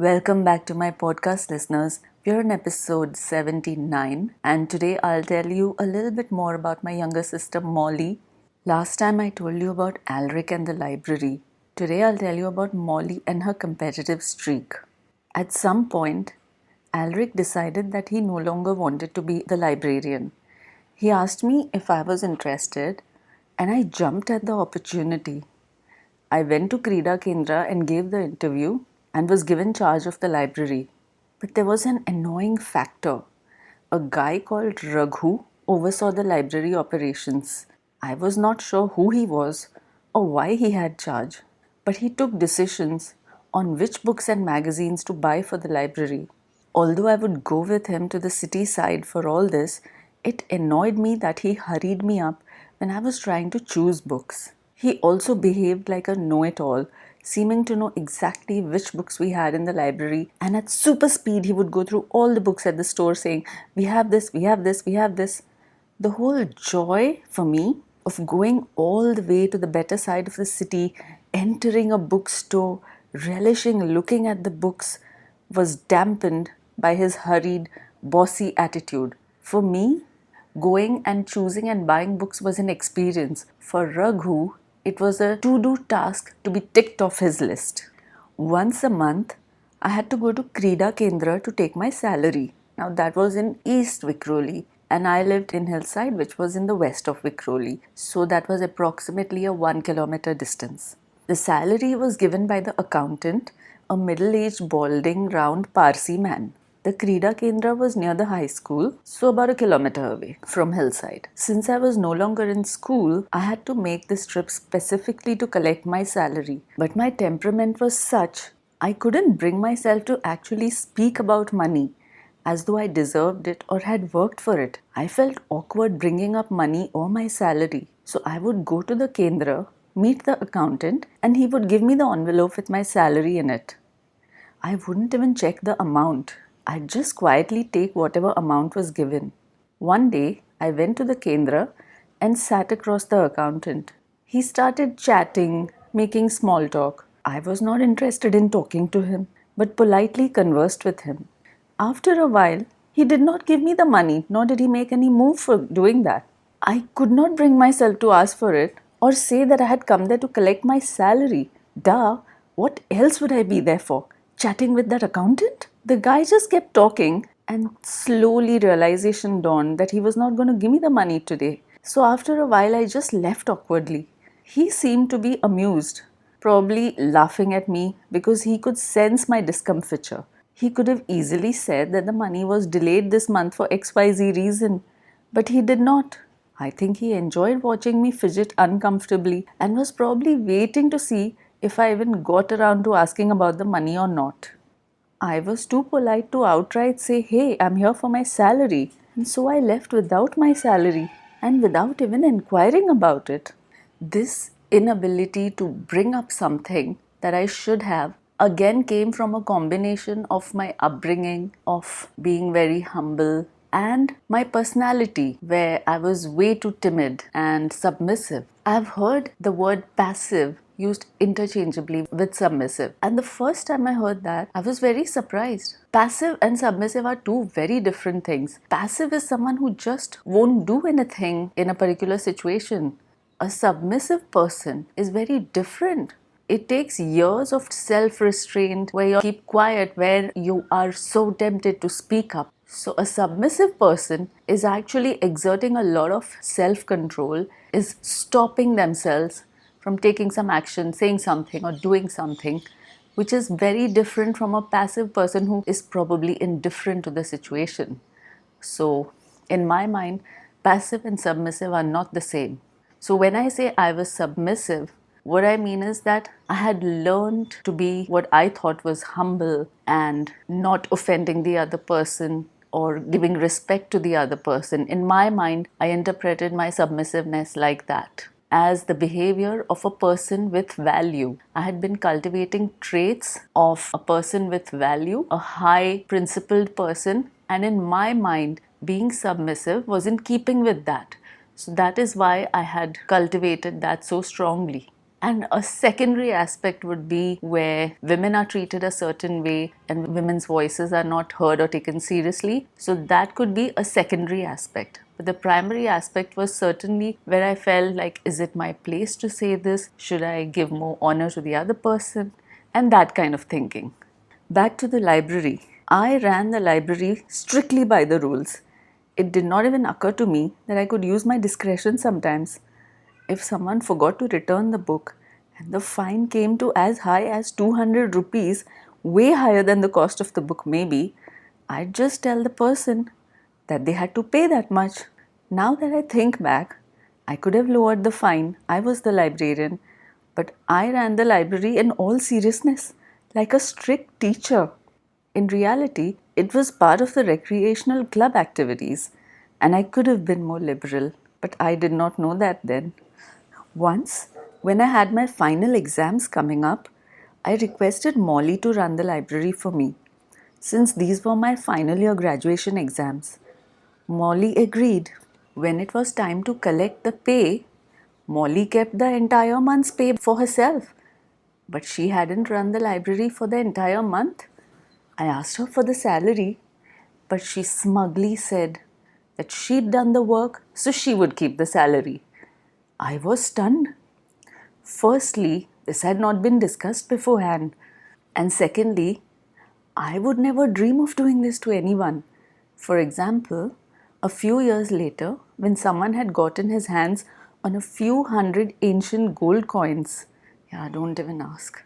Welcome back to my podcast, listeners. We're in episode 79, and today I'll tell you a little bit more about my younger sister Molly. Last time I told you about Alric and the library. Today I'll tell you about Molly and her competitive streak. At some point, Alric decided that he no longer wanted to be the librarian. He asked me if I was interested, and I jumped at the opportunity. I went to Krida Kendra and gave the interview and was given charge of the library. But there was an annoying factor. A guy called Raghu oversaw the library operations. I was not sure who he was or why he had charge, but he took decisions on which books and magazines to buy for the library. Although I would go with him to the city side for all this, it annoyed me that he hurried me up when I was trying to choose books. He also behaved like a know-it-all, seeming to know exactly which books we had in the library, and at super speed he would go through all the books at the store saying, "We have this, we have this, we have this." The whole joy for me of going all the way to the better side of the city, entering a bookstore, relishing looking at the books, was dampened by his hurried, bossy attitude. For me, going and choosing and buying books was an experience. For Raghu, it was a to-do task to be ticked off his list. Once a month, I had to go to Krida Kendra to take my salary. Now that was in East Vikhroli, and I lived in Hillside, which was in the west of Vikhroli. So that was approximately a 1 kilometer distance. The salary was given by the accountant, a middle-aged, balding, round Parsi man. The Krida Kendra was near the high school, so about a kilometer away from Hillside. Since I was no longer in school, I had to make this trip specifically to collect my salary. But my temperament was such, I couldn't bring myself to actually speak about money as though I deserved it or had worked for it. I felt awkward bringing up money or my salary. So I would go to the Kendra, meet the accountant, and he would give me the envelope with my salary in it. I wouldn't even check the amount. I'd just quietly take whatever amount was given. One day, I went to the Kendra and sat across the accountant. He started chatting, making small talk. I was not interested in talking to him, but politely conversed with him. After a while, he did not give me the money, nor did he make any move for doing that. I could not bring myself to ask for it or say that I had come there to collect my salary. Duh, what else would I be there for? Chatting with that accountant? The guy just kept talking, and slowly realization dawned that he was not going to give me the money today. So after a while, I just left awkwardly. He seemed to be amused, probably laughing at me because he could sense my discomfiture. He could have easily said that the money was delayed this month for XYZ reason, but he did not. I think he enjoyed watching me fidget uncomfortably and was probably waiting to see if I even got around to asking about the money or not. I was too polite to outright say, "Hey, I'm here for my salary." And so I left without my salary and without even inquiring about it. This inability to bring up something that I should have again came from a combination of my upbringing, of being very humble, and my personality, where I was way too timid and submissive. I've heard the word passive used interchangeably with submissive. And the first time I heard that, I was very surprised. Passive and submissive are two very different things. Passive is someone who just won't do anything in a particular situation. A submissive person is very different. It takes years of self-restraint where you keep quiet, where you are so tempted to speak up. So a submissive person is actually exerting a lot of self-control, is stopping themselves from taking some action, saying something or doing something, which is very different from a passive person who is probably indifferent to the situation. So in my mind, passive and submissive are not the same. So when I say I was submissive, what I mean is that I had learned to be what I thought was humble and not offending the other person or giving respect to the other person. In my mind, I interpreted my submissiveness like that, as the behavior of a person with value. I had been cultivating traits of a person with value, a high principled person, and in my mind, being submissive was in keeping with that. So that is why I had cultivated that so strongly. And a secondary aspect would be where women are treated a certain way and women's voices are not heard or taken seriously. So that could be a secondary aspect. But the primary aspect was certainly where I felt like, is it my place to say this? Should I give more honor to the other person? And that kind of thinking. Back to the library. I ran the library strictly by the rules. It did not even occur to me that I could use my discretion sometimes. If someone forgot to return the book and the fine came to as high as 200 rupees, way higher than the cost of the book maybe, I'd just tell the person that they had to pay that much. Now that I think back, I could have lowered the fine. I was the librarian, but I ran the library in all seriousness, like a strict teacher. In reality, it was part of the recreational club activities, and I could have been more liberal, but I did not know that then. Once, when I had my final exams coming up, I requested Molly to run the library for me, since these were my final year graduation exams. Molly agreed. When it was time to collect the pay, Molly kept the entire month's pay for herself. But she hadn't run the library for the entire month. I asked her for the salary, but she smugly said that she'd done the work, so she would keep the salary. I was stunned. Firstly, this had not been discussed beforehand. And secondly, I would never dream of doing this to anyone. For example, a few years later, when someone had gotten his hands on a few hundred ancient gold coins, don't even ask,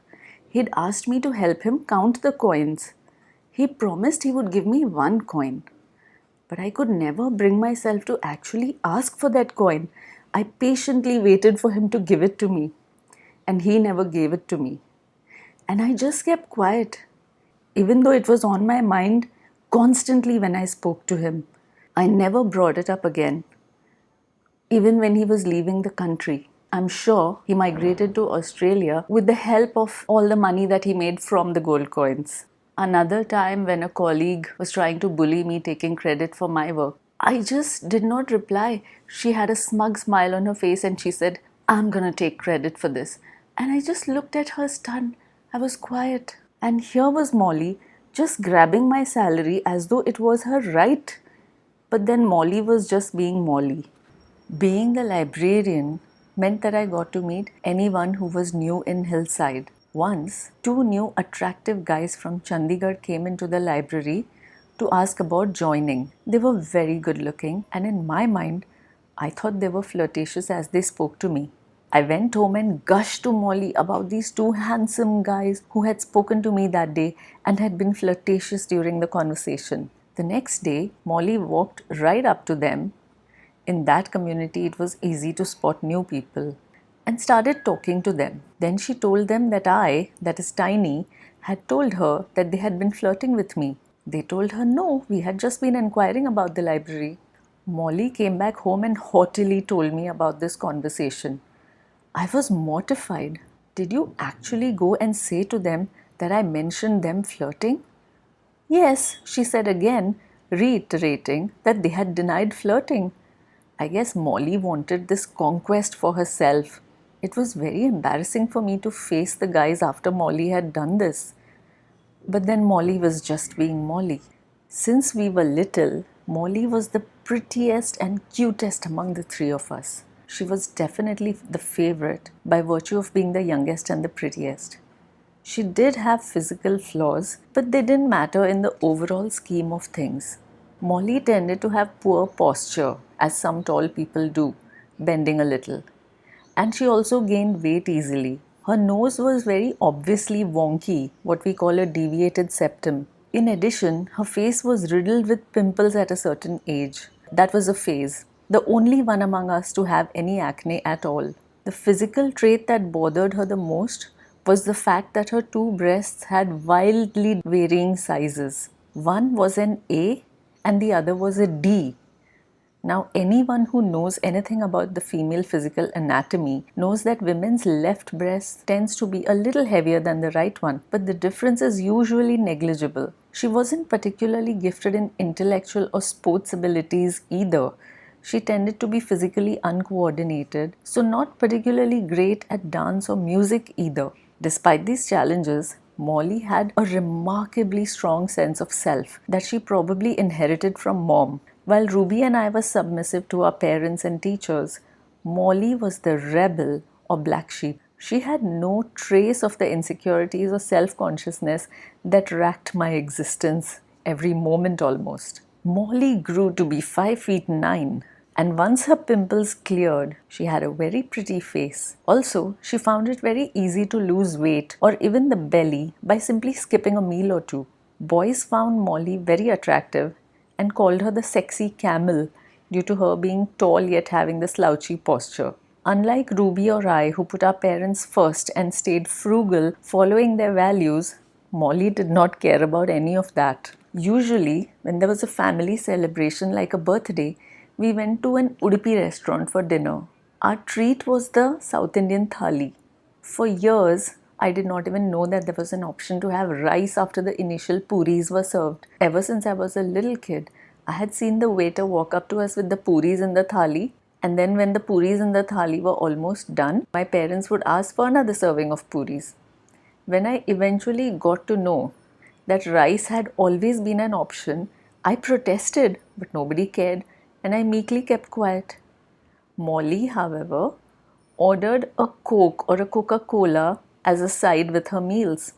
he'd asked me to help him count the coins. He promised he would give me one coin. But I could never bring myself to actually ask for that coin. I patiently waited for him to give it to me. And he never gave it to me. And I just kept quiet, even though it was on my mind constantly when I spoke to him. I never brought it up again, even when he was leaving the country. I'm sure he migrated to Australia with the help of all the money that he made from the gold coins. Another time, when a colleague was trying to bully me taking credit for my work, I just did not reply. She had a smug smile on her face and she said, "I'm gonna take credit for this." And I just looked at her stunned. I was quiet. And here was Molly just grabbing my salary as though it was her right. But then Molly was just being Molly. Being the librarian meant that I got to meet anyone who was new in Hillside. Once, two new attractive guys from Chandigarh came into the library to ask about joining. They were very good looking, and in my mind, I thought they were flirtatious as they spoke to me. I went home and gushed to Molly about these two handsome guys who had spoken to me that day and had been flirtatious during the conversation. The next day, Molly walked right up to them. In that community, it was easy to spot new people, and started talking to them. Then she told them that I, that is Tiny, had told her that they had been flirting with me. They told her no, we had just been inquiring about the library. Molly came back home and haughtily told me about this conversation. I was mortified. Did you actually go and say to them that I mentioned them flirting? Yes, she said again, reiterating that they had denied flirting. I guess Molly wanted this conquest for herself. It was very embarrassing for me to face the guys after Molly had done this. But then Molly was just being Molly. Since we were little, Molly was the prettiest and cutest among the three of us. She was definitely the favorite by virtue of being the youngest and the prettiest. She did have physical flaws, but they didn't matter in the overall scheme of things. Molly tended to have poor posture, as some tall people do, bending a little. And she also gained weight easily. Her nose was very obviously wonky, what we call a deviated septum. In addition, her face was riddled with pimples at a certain age. That was a phase, the only one among us to have any acne at all. The physical trait that bothered her the most was the fact that her two breasts had wildly varying sizes. One was an A and the other was a D. Now, anyone who knows anything about the female physical anatomy knows that women's left breast tends to be a little heavier than the right one, but the difference is usually negligible. She wasn't particularly gifted in intellectual or sports abilities either. She tended to be physically uncoordinated, so not particularly great at dance or music either. Despite these challenges, Molly had a remarkably strong sense of self that she probably inherited from mom. While Ruby and I were submissive to our parents and teachers, Molly was the rebel or black sheep. She had no trace of the insecurities or self consciousness that racked my existence every moment almost. Molly grew to be 5 feet 9, and once her pimples cleared, she had a very pretty face. Also, she found it very easy to lose weight or even the belly by simply skipping a meal or two. Boys found Molly very attractive and called her the sexy camel due to her being tall yet having the slouchy posture. Unlike Ruby or I, who put our parents first and stayed frugal following their values, Molly did not care about any of that. Usually, when there was a family celebration like a birthday, we went to an Udupi restaurant for dinner. Our treat was the South Indian thali. For years, I did not even know that there was an option to have rice after the initial puris were served. Ever since I was a little kid, I had seen the waiter walk up to us with the puris in the thali, and then when the puris in the thali were almost done, my parents would ask for another serving of puris. When I eventually got to know that rice had always been an option, I protested, but nobody cared, and I meekly kept quiet. Molly, however, ordered a Coke or a Coca-Cola as a side with her meals.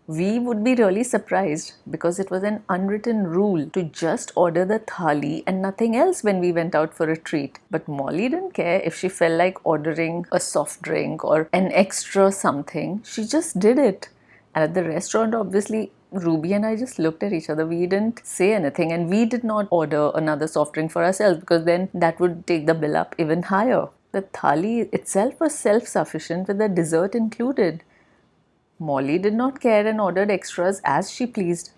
We would be really surprised because it was an unwritten rule to just order the thali and nothing else when we went out for a treat. But Molly didn't care if she felt like ordering a soft drink or an extra something. She just did it. And at the restaurant, obviously, Ruby and I just looked at each other. We didn't say anything, and we did not order another soft drink for ourselves because then that would take the bill up even higher. The thali itself was self-sufficient with the dessert included. Molly did not care and ordered extras as she pleased.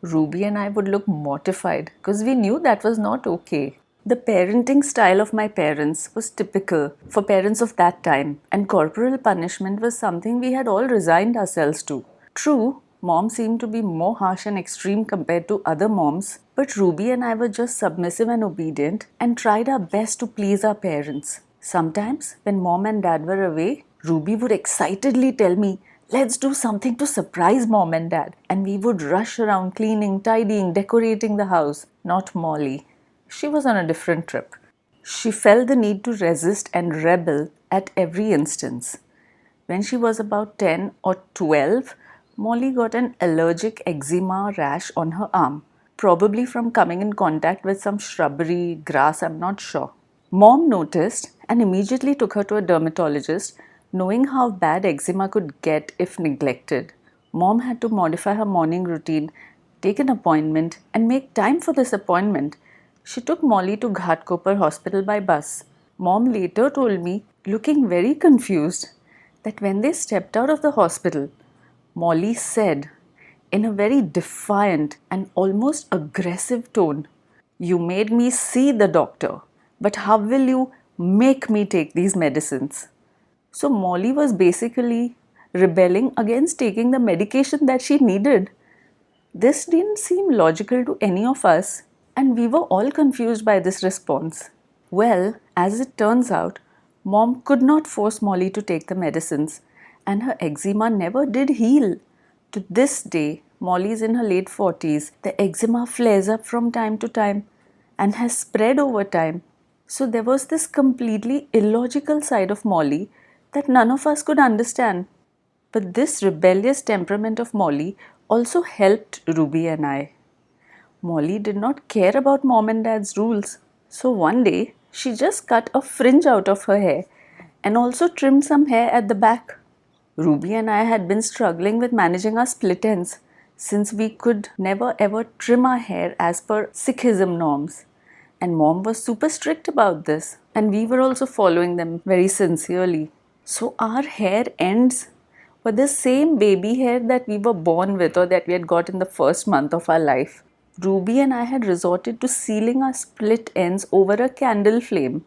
Ruby and I would look mortified because we knew that was not okay. The parenting style of my parents was typical for parents of that time, and corporal punishment was something we had all resigned ourselves to. True, mom seemed to be more harsh and extreme compared to other moms, but Ruby and I were just submissive and obedient and tried our best to please our parents. Sometimes, when mom and dad were away, Ruby would excitedly tell me, "Let's do something to surprise mom and dad." And we would rush around cleaning, tidying, decorating the house. Not Molly. She was on a different trip. She felt the need to resist and rebel at every instance. When she was about 10 or 12, Molly got an allergic eczema rash on her arm, probably from coming in contact with some shrubbery, grass, I'm not sure. Mom noticed and immediately took her to a dermatologist, knowing how bad eczema could get if neglected. Mom had to modify her morning routine, take an appointment, and make time for this appointment. She took Molly to Ghatkopar Hospital by bus. Mom later told me, looking very confused, that when they stepped out of the hospital, Molly said, in a very defiant and almost aggressive tone, "You made me see the doctor, but how will you make me take these medicines?" So Molly was basically rebelling against taking the medication that she needed. This didn't seem logical to any of us, and we were all confused by this response. Well, as it turns out, Mom could not force Molly to take the medicines, and her eczema never did heal. To this day, Molly is in her late 40s. The eczema flares up from time to time and has spread over time. So there was this completely illogical side of Molly that none of us could understand. But this rebellious temperament of Molly also helped Ruby and I. Molly did not care about mom and dad's rules. So one day, she just cut a fringe out of her hair and also trimmed some hair at the back. Ruby and I had been struggling with managing our split ends since we could never ever trim our hair as per Sikhism norms. And mom was super strict about this, and we were also following them very sincerely. So our hair ends were the same baby hair that we were born with or that we had got in the first month of our life. Ruby and I had resorted to sealing our split ends over a candle flame.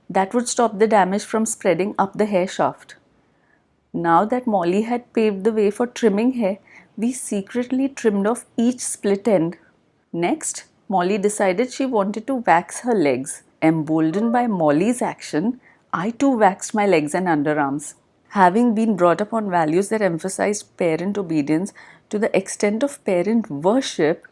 That would stop the damage from spreading up the hair shaft. Now that Molly had paved the way for trimming hair, we secretly trimmed off each split end. Next, Molly decided she wanted to wax her legs. Emboldened by Molly's action, I too waxed my legs and underarms. Having been brought up on values that emphasized parent obedience to the extent of parent worship,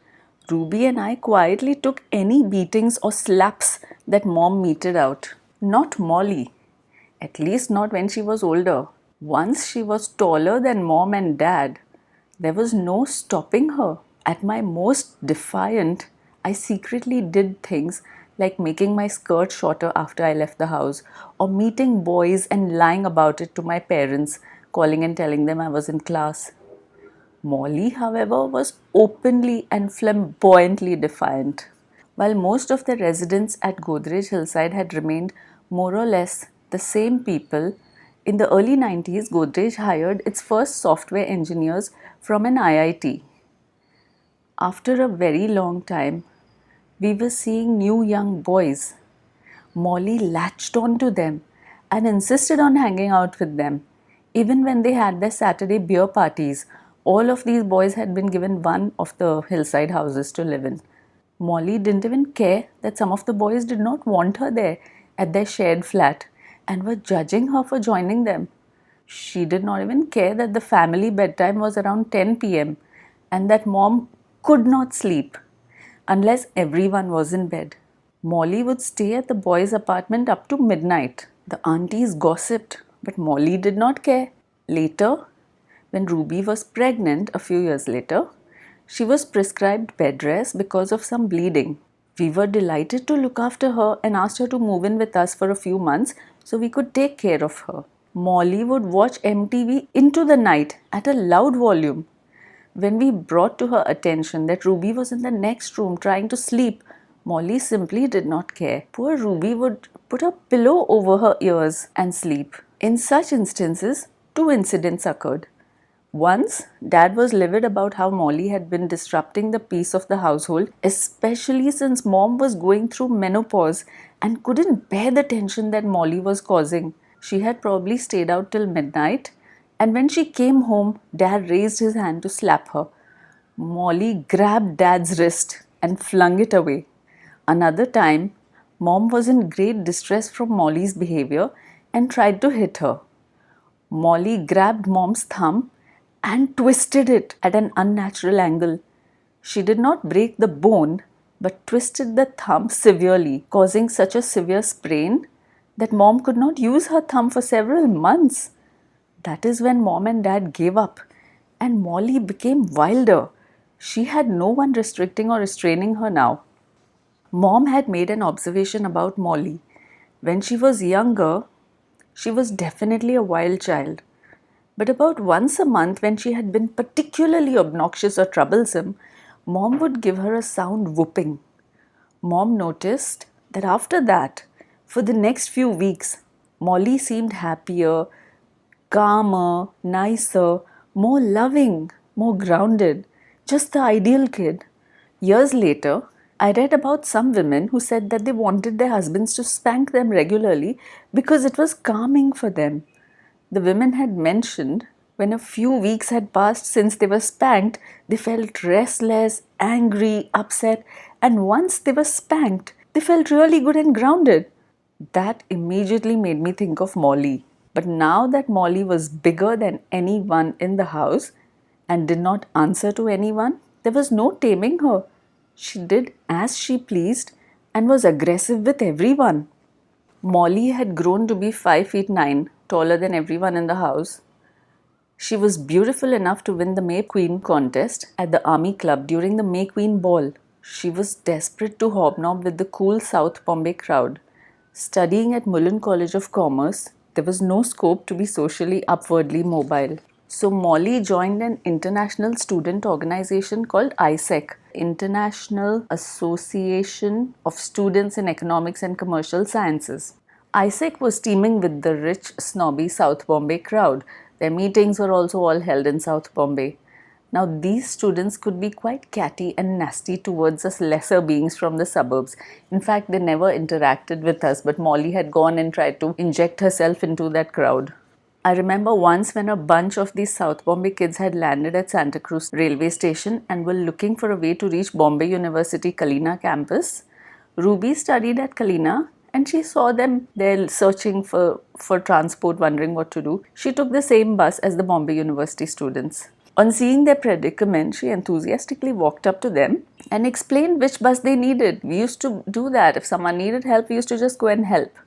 Ruby and I quietly took any beatings or slaps that mom meted out. Not Molly, at least not when she was older. Once she was taller than mom and dad, there was no stopping her. At my most defiant, I secretly did things like making my skirt shorter after I left the house, or meeting boys and lying about it to my parents, calling and telling them I was in class. Molly, however, was openly and flamboyantly defiant. While most of the residents at Godrej Hillside had remained more or less the same people, in the early 90s, Godrej hired its first software engineers from an IIT. After a very long time, we were seeing new young boys. Molly latched on to them and insisted on hanging out with them. Even when they had their Saturday beer parties, all of these boys had been given one of the hillside houses to live in. Molly didn't even care that some of the boys did not want her there at their shared flat and were judging her for joining them. She did not even care that the family bedtime was around 10 p.m. and that mom could not sleep unless everyone was in bed. Molly would stay at the boys' apartment up to midnight. The aunties gossiped, but Molly did not care. Later, when Ruby was pregnant a few years later, she was prescribed bed rest because of some bleeding. We were delighted to look after her and asked her to move in with us for a few months so we could take care of her. Molly would watch MTV into the night at a loud volume. When we brought to her attention that Ruby was in the next room trying to sleep, Molly simply did not care. Poor Ruby would put a pillow over her ears and sleep. In such instances, two incidents occurred. Once, Dad was livid about how Molly had been disrupting the peace of the household, especially since Mom was going through menopause and couldn't bear the tension that Molly was causing. She had probably stayed out till midnight, and when she came home, Dad raised his hand to slap her. Molly grabbed Dad's wrist and flung it away. Another time, Mom was in great distress from Molly's behaviour and tried to hit her. Molly grabbed Mom's thumb and twisted it at an unnatural angle. She did not break the bone but twisted the thumb severely, causing such a severe sprain that Mom could not use her thumb for several months. That is when Mom and Dad gave up and Molly became wilder. She had no one restricting or restraining her now. Mom had made an observation about Molly. When she was younger, she was definitely a wild child. But about once a month, when she had been particularly obnoxious or troublesome, Mom would give her a sound whooping. Mom noticed that after that, for the next few weeks, Molly seemed happier, calmer, nicer, more loving, more grounded, just the ideal kid. Years later, I read about some women who said that they wanted their husbands to spank them regularly because it was calming for them. The women had mentioned when a few weeks had passed since they were spanked, they felt restless, angry, upset, and once they were spanked, they felt really good and grounded. That immediately made me think of Molly. But now that Molly was bigger than anyone in the house and did not answer to anyone, there was no taming her. She did as she pleased and was aggressive with everyone. Molly had grown to be 5 feet 9, taller than everyone in the house. She was beautiful enough to win the May Queen contest at the Army Club during the May Queen Ball. She was desperate to hobnob with the cool South Bombay crowd. Studying at Mullen College of Commerce, there was no scope to be socially upwardly mobile. So Molly joined an international student organization called ISEC, International Association of Students in Economics and Commercial Sciences. ISEC was teeming with the rich, snobby South Bombay crowd. Their meetings were also all held in South Bombay. Now, these students could be quite catty and nasty towards us lesser beings from the suburbs. In fact, they never interacted with us, but Molly had gone and tried to inject herself into that crowd. I remember once when a bunch of these South Bombay kids had landed at Santa Cruz railway station and were looking for a way to reach Bombay University Kalina campus. Ruby studied at Kalina and she saw them there searching for transport, wondering what to do. She took the same bus as the Bombay University students. On seeing their predicament, she enthusiastically walked up to them and explained which bus they needed. We used to do that. If someone needed help, we used to just go and help.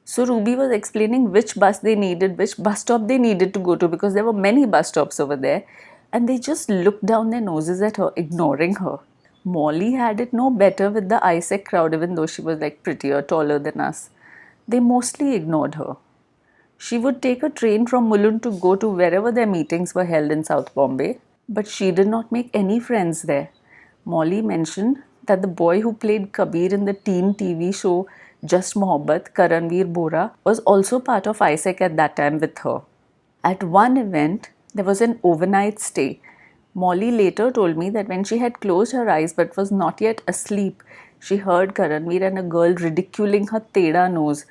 So Ruby was explaining which bus they needed, which bus stop they needed to go to, because there were many bus stops over there, and they just looked down their noses at her, ignoring her. Molly had it no better with the ISEC crowd, even though she was like prettier, taller than us. They mostly ignored her. She would take a train from Mulund to go to wherever their meetings were held in South Bombay, but she did not make any friends there. Molly mentioned that the boy who played Kabir in the teen TV show Just Mohabbat, Karanveer Bora, was also part of ISEC at that time with her. At one event, there was an overnight stay. Molly later told me that when she had closed her eyes but was not yet asleep, she heard Karanveer and a girl ridiculing her teda nose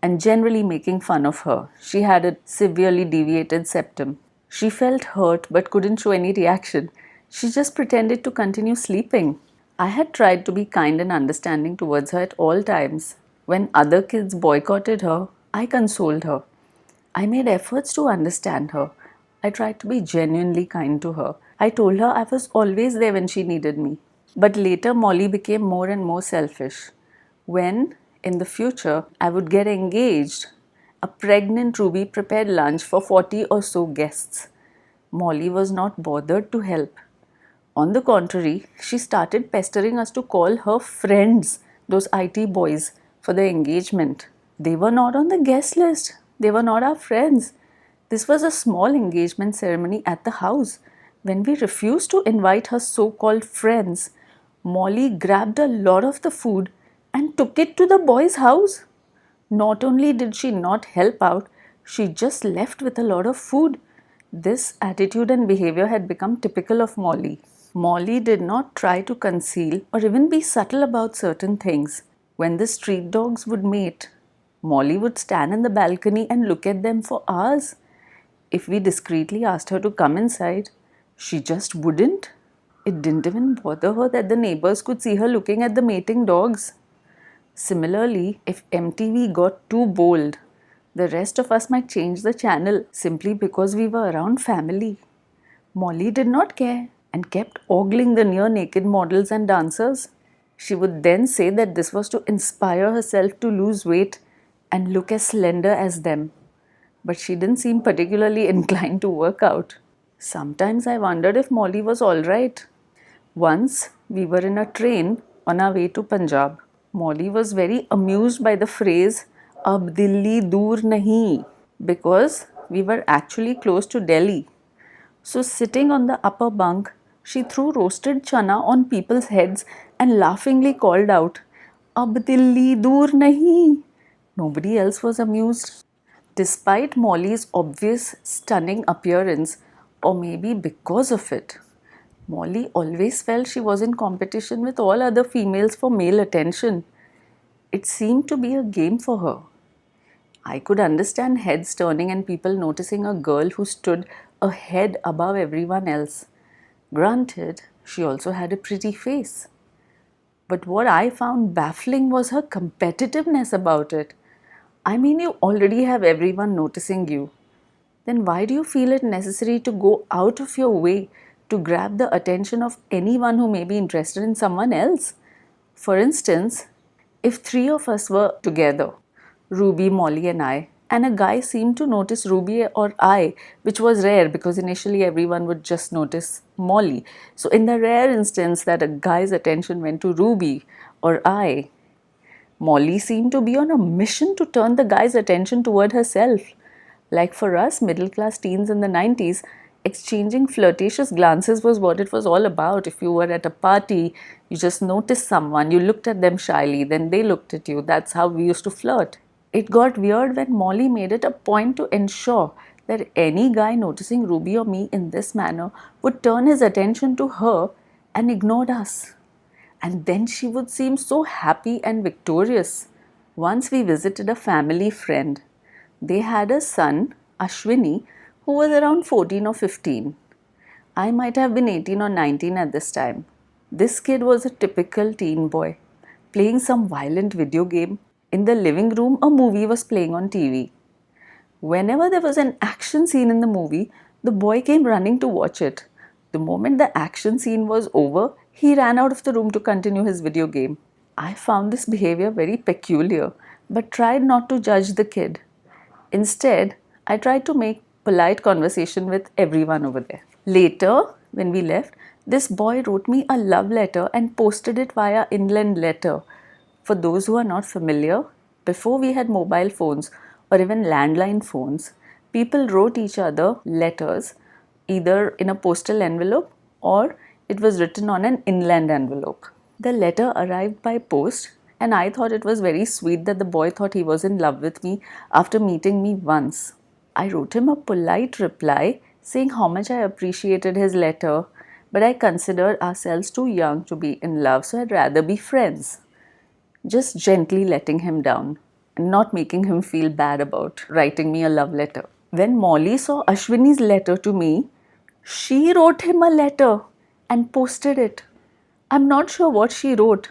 and generally making fun of her. She had a severely deviated septum. She felt hurt but couldn't show any reaction. She just pretended to continue sleeping. I had tried to be kind and understanding towards her at all times. When other kids boycotted her, I consoled her. I made efforts to understand her. I tried to be genuinely kind to her. I told her I was always there when she needed me. But later, Molly became more and more selfish. When, in the future, I would get engaged, a pregnant Ruby prepared lunch for 40 or so guests. Molly was not bothered to help. On the contrary, she started pestering us to call her friends, those IT boys, for the engagement. They were not on the guest list. They were not our friends. This was a small engagement ceremony at the house. When we refused to invite her so-called friends, Molly grabbed a lot of the food and took it to the boys' house. Not only did she not help out, she just left with a lot of food. This attitude and behavior had become typical of Molly. Molly did not try to conceal or even be subtle about certain things. When the street dogs would mate, Molly would stand in the balcony and look at them for hours. If we discreetly asked her to come inside, she just wouldn't. It didn't even bother her that the neighbors could see her looking at the mating dogs. Similarly, if MTV got too bold, the rest of us might change the channel simply because we were around family. Molly did not care and kept ogling the near naked models and dancers. She would then say that this was to inspire herself to lose weight and look as slender as them. But she didn't seem particularly inclined to work out. Sometimes I wondered if Molly was alright. Once we were in a train on our way to Punjab. Molly was very amused by the phrase "Ab Dilli dur nahi" because we were actually close to Delhi. So sitting on the upper bunk, she threw roasted chana on people's heads and laughingly called out, "Ab Dilli dur nahi." Nobody else was amused. Despite Molly's obvious stunning appearance, or maybe because of it, Molly always felt she was in competition with all other females for male attention. It seemed to be a game for her. I could understand heads turning and people noticing a girl who stood a head above everyone else. Granted, she also had a pretty face. But what I found baffling was her competitiveness about it. I mean, you already have everyone noticing you. Then why do you feel it necessary to go out of your way to grab the attention of anyone who may be interested in someone else? For instance, if three of us were together, Ruby, Molly and I, and a guy seemed to notice Ruby or I, which was rare because initially everyone would just notice Molly. So in the rare instance that a guy's attention went to Ruby or I, Molly seemed to be on a mission to turn the guy's attention toward herself. Like for us middle-class teens in the 90s, exchanging flirtatious glances was what it was all about. If you were at a party, you just noticed someone, you looked at them shyly, then they looked at you. That's how we used to flirt. It got weird when Molly made it a point to ensure that any guy noticing Ruby or me in this manner would turn his attention to her and ignored us. And then she would seem so happy and victorious. Once we visited a family friend. They had a son, Ashwini, who was around 14 or 15. I might have been 18 or 19 at this time. This kid was a typical teen boy, playing some violent video game. In the living room, a movie was playing on TV. Whenever there was an action scene in the movie, the boy came running to watch it. The moment the action scene was over, he ran out of the room to continue his video game. I found this behavior very peculiar, but tried not to judge the kid. Instead, I tried to make polite conversation with everyone over there. Later, when we left, this boy wrote me a love letter and posted it via inland letter. For those who are not familiar, before we had mobile phones or even landline phones, people wrote each other letters either in a postal envelope or it was written on an inland envelope. The letter arrived by post, and I thought it was very sweet that the boy thought he was in love with me after meeting me once. I wrote him a polite reply saying how much I appreciated his letter, but I considered ourselves too young to be in love, so I'd rather be friends. Just gently letting him down and not making him feel bad about writing me a love letter. When Molly saw Ashwini's letter to me, she wrote him a letter and posted it. I'm not sure what she wrote,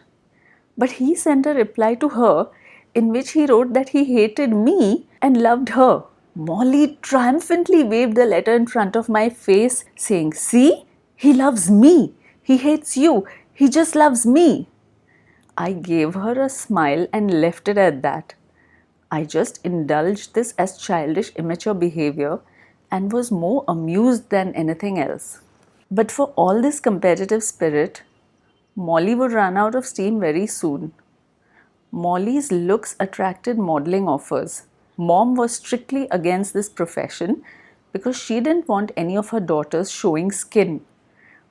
but he sent a reply to her in which he wrote that he hated me and loved her. Molly triumphantly waved the letter in front of my face, saying, "See, he loves me. He hates you. He just loves me." I gave her a smile and left it at that. I just indulged this as childish, immature behavior and was more amused than anything else. But for all this competitive spirit, Molly would run out of steam very soon. Molly's looks attracted modeling offers. Mom was strictly against this profession because she didn't want any of her daughters showing skin.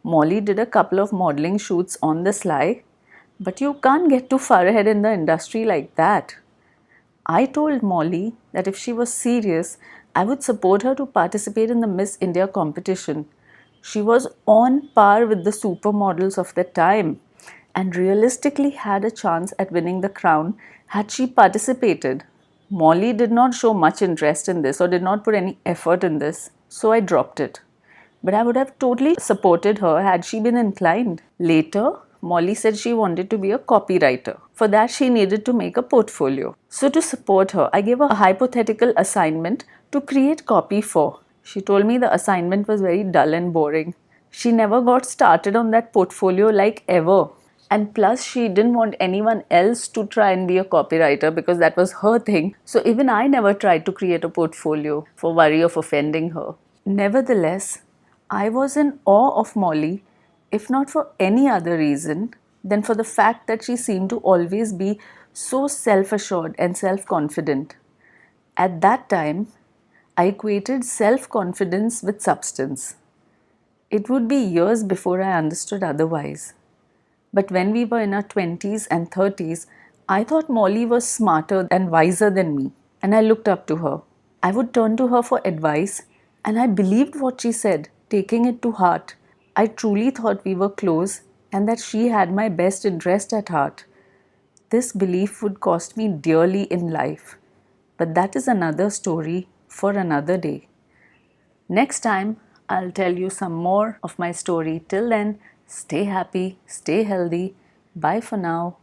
Molly did a couple of modeling shoots on the sly, but you can't get too far ahead in the industry like that. I told Molly that if she was serious, I would support her to participate in the Miss India competition. She was on par with the supermodels of the time and realistically had a chance at winning the crown had she participated. Molly did not show much interest in this or did not put any effort in this, so I dropped it. But I would have totally supported her had she been inclined. Later, Molly said she wanted to be a copywriter. For that, she needed to make a portfolio. So to support her, I gave her a hypothetical assignment to create copy for. She told me the assignment was very dull and boring. She never got started on that portfolio like ever. And plus, she didn't want anyone else to try and be a copywriter because that was her thing. So even I never tried to create a portfolio for worry of offending her. Nevertheless, I was in awe of Molly, if not for any other reason than for the fact that she seemed to always be so self-assured and self-confident. At that time, I equated self-confidence with substance. It would be years before I understood otherwise. But when we were in our 20s and 30s, I thought Molly was smarter and wiser than me, and I looked up to her. I would turn to her for advice, and I believed what she said, taking it to heart. I truly thought we were close and that she had my best interest at heart. This belief would cost me dearly in life, but that is another story for another day. Next time, I'll tell you some more of my story. Till then, stay happy, stay healthy. Bye for now.